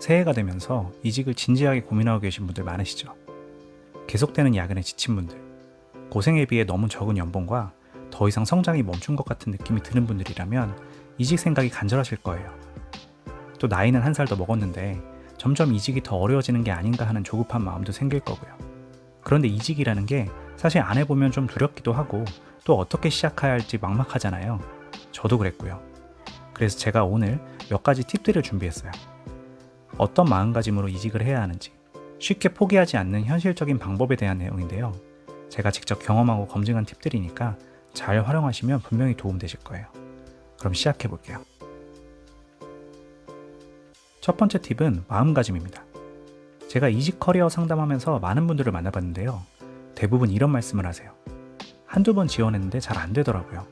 새해가 되면서 이직을 진지하게 고민하고 계신 분들 많으시죠? 계속되는 야근에 지친 분들, 고생에 비해 너무 적은 연봉과 더 이상 성장이 멈춘 것 같은 느낌이 드는 분들이라면 이직 생각이 간절하실 거예요. 또 나이는 한 살 더 먹었는데 점점 이직이 더 어려워지는 게 아닌가 하는 조급한 마음도 생길 거고요. 그런데 이직이라는 게 사실 안 해보면 좀 두렵기도 하고 또 어떻게 시작해야 할지 막막하잖아요. 저도 그랬고요. 그래서 제가 오늘 몇 가지 팁들을 준비했어요. 어떤 마음가짐으로 이직을 해야 하는지, 쉽게 포기하지 않는 현실적인 방법에 대한 내용인데요. 제가 직접 경험하고 검증한 팁들이니까 잘 활용하시면 분명히 도움되실 거예요. 그럼 시작해 볼게요. 첫 번째 팁은 마음가짐입니다. 제가 이직 커리어 상담하면서 많은 분들을 만나봤는데요. 대부분 이런 말씀을 하세요. 한두 번 지원했는데 잘 안 되더라고요.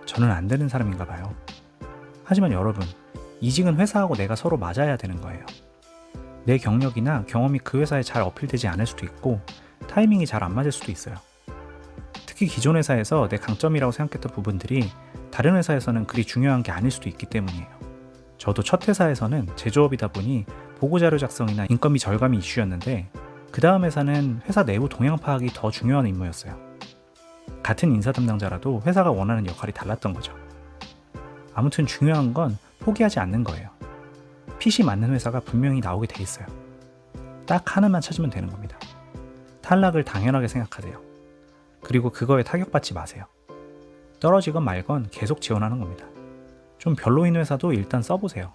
저는 안 되는 사람인가 봐요. 하지만 여러분, 이직은 회사하고 내가 서로 맞아야 되는 거예요. 내 경력이나 경험이 그 회사에 잘 어필되지 않을 수도 있고 타이밍이 잘 안 맞을 수도 있어요. 특히 기존 회사에서 내 강점이라고 생각했던 부분들이 다른 회사에서는 그리 중요한 게 아닐 수도 있기 때문이에요. 저도 첫 회사에서는 제조업이다 보니 보고자료 작성이나 인건비 절감이 이슈였는데 그 다음 회사는 회사 내부 동향 파악이 더 중요한 임무였어요. 같은 인사 담당자라도 회사가 원하는 역할이 달랐던 거죠. 아무튼 중요한 건 포기하지 않는 거예요. 핏이 맞는 회사가 분명히 나오게 돼 있어요. 딱 하나만 찾으면 되는 겁니다. 탈락을 당연하게 생각하세요. 그리고 그거에 타격받지 마세요. 떨어지건 말건 계속 지원하는 겁니다. 좀 별로인 회사도 일단 써보세요.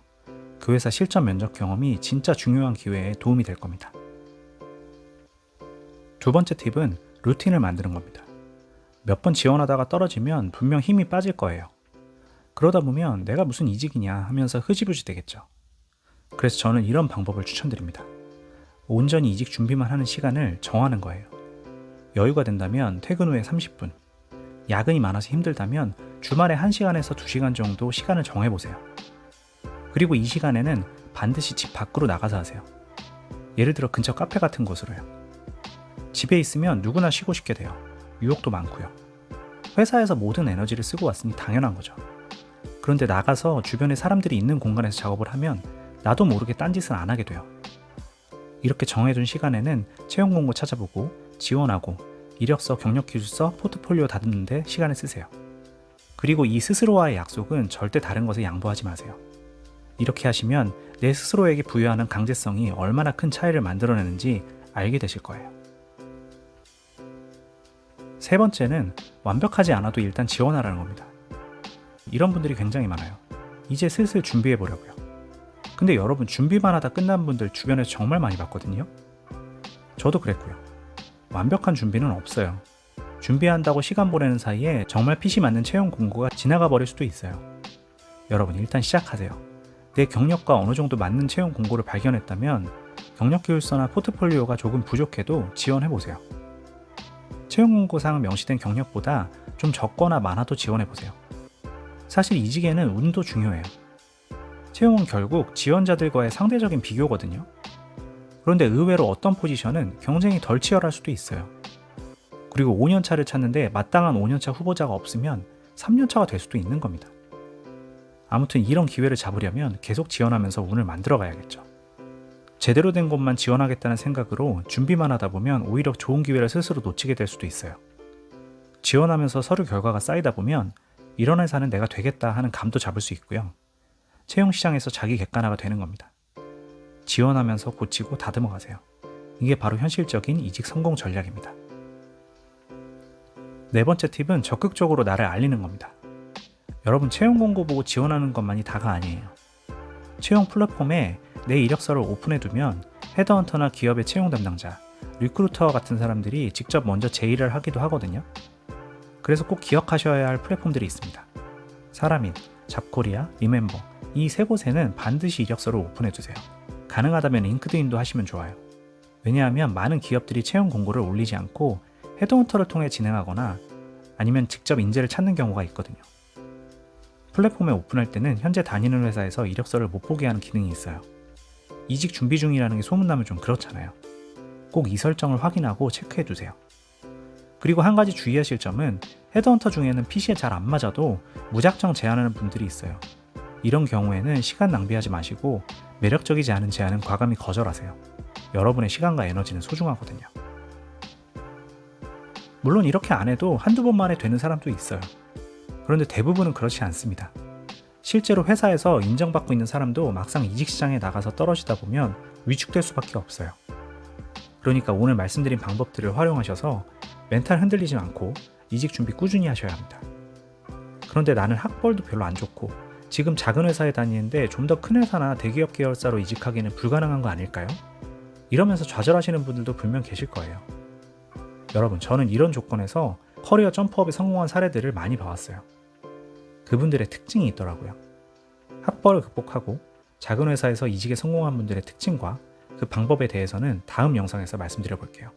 그 회사 실전 면접 경험이 진짜 중요한 기회에 도움이 될 겁니다. 두 번째 팁은 루틴을 만드는 겁니다. 몇 번 지원하다가 떨어지면 분명 힘이 빠질 거예요. 그러다 보면 내가 무슨 이직이냐 하면서 흐지부지 되겠죠. 그래서 저는 이런 방법을 추천드립니다. 온전히 이직 준비만 하는 시간을 정하는 거예요. 여유가 된다면 퇴근 후에 30분, 야근이 많아서 힘들다면 주말에 1시간에서 2시간 정도 시간을 정해보세요. 그리고 이 시간에는 반드시 집 밖으로 나가서 하세요. 예를 들어 근처 카페 같은 곳으로요. 집에 있으면 누구나 쉬고 싶게 돼요. 유혹도 많고요. 회사에서 모든 에너지를 쓰고 왔으니 당연한 거죠. 그런데 나가서 주변에 사람들이 있는 공간에서 작업을 하면 나도 모르게 딴짓은 안 하게 돼요. 이렇게 정해둔 시간에는 채용 공고 찾아보고 지원하고 이력서, 경력기술서, 포트폴리오 다듬는 데 시간을 쓰세요. 그리고 이 스스로와의 약속은 절대 다른 것에 양보하지 마세요. 이렇게 하시면 내 스스로에게 부여하는 강제성이 얼마나 큰 차이를 만들어내는지 알게 되실 거예요. 세 번째는 완벽하지 않아도 일단 지원하라는 겁니다. 이런 분들이 굉장히 많아요. 이제 슬슬 준비해 보려고요. 근데 여러분, 준비만 하다 끝난 분들 주변에서 정말 많이 봤거든요. 저도 그랬고요. 완벽한 준비는 없어요. 준비한다고 시간 보내는 사이에 정말 핏이 맞는 채용 공고가 지나가 버릴 수도 있어요. 여러분, 일단 시작하세요. 내 경력과 어느 정도 맞는 채용 공고를 발견했다면 경력기술서나 포트폴리오가 조금 부족해도 지원해보세요. 채용 공고상 명시된 경력보다 좀 적거나 많아도 지원해보세요. 사실 이직에는 운도 중요해요. 채용은 결국 지원자들과의 상대적인 비교거든요. 그런데 의외로 어떤 포지션은 경쟁이 덜 치열할 수도 있어요. 그리고 5년차를 찾는데 마땅한 5년차 후보자가 없으면 3년차가 될 수도 있는 겁니다. 아무튼 이런 기회를 잡으려면 계속 지원하면서 운을 만들어 가야겠죠. 제대로 된 곳만 지원하겠다는 생각으로 준비만 하다 보면 오히려 좋은 기회를 스스로 놓치게 될 수도 있어요. 지원하면서 서류 결과가 쌓이다 보면 이런 회사는 내가 되겠다 하는 감도 잡을 수 있고요. 채용 시장에서 자기 객관화가 되는 겁니다. 지원하면서 고치고 다듬어 가세요. 이게 바로 현실적인 이직 성공 전략입니다. 네 번째 팁은 적극적으로 나를 알리는 겁니다. 여러분, 채용 공고 보고 지원하는 것만이 다가 아니에요. 채용 플랫폼에 내 이력서를 오픈해두면 헤드헌터나 기업의 채용 담당자, 리크루터 같은 사람들이 직접 먼저 제의를 하기도 하거든요. 그래서 꼭 기억하셔야 할 플랫폼들이 있습니다. 사람인, 잡코리아, 리멤버, 이 세 곳에는 반드시 이력서를 오픈해두세요. 가능하다면 링크드인도 하시면 좋아요. 왜냐하면 많은 기업들이 채용 공고를 올리지 않고 헤드헌터를 통해 진행하거나 아니면 직접 인재를 찾는 경우가 있거든요. 플랫폼에 오픈할 때는 현재 다니는 회사에서 이력서를 못 보게 하는 기능이 있어요. 이직 준비 중이라는 게 소문나면 좀 그렇잖아요. 꼭 이 설정을 확인하고 체크해두세요. 그리고 한 가지 주의하실 점은 헤드헌터 중에는 핏이 잘 안 맞아도 무작정 제안하는 분들이 있어요. 이런 경우에는 시간 낭비하지 마시고 매력적이지 않은 제안은 과감히 거절하세요. 여러분의 시간과 에너지는 소중하거든요. 물론 이렇게 안 해도 한두 번 만에 되는 사람도 있어요. 그런데 대부분은 그렇지 않습니다. 실제로 회사에서 인정받고 있는 사람도 막상 이직 시장에 나가서 떨어지다 보면 위축될 수밖에 없어요. 그러니까 오늘 말씀드린 방법들을 활용하셔서 멘탈 흔들리지 않고 이직 준비 꾸준히 하셔야 합니다. 그런데 나는 학벌도 별로 안 좋고 지금 작은 회사에 다니는데 좀 더 큰 회사나 대기업 계열사로 이직하기는 불가능한 거 아닐까요? 이러면서 좌절하시는 분들도 분명 계실 거예요. 여러분, 저는 이런 조건에서 커리어 점프업에 성공한 사례들을 많이 봐왔어요. 그분들의 특징이 있더라고요. 학벌을 극복하고 작은 회사에서 이직에 성공한 분들의 특징과 그 방법에 대해서는 다음 영상에서 말씀드려 볼게요.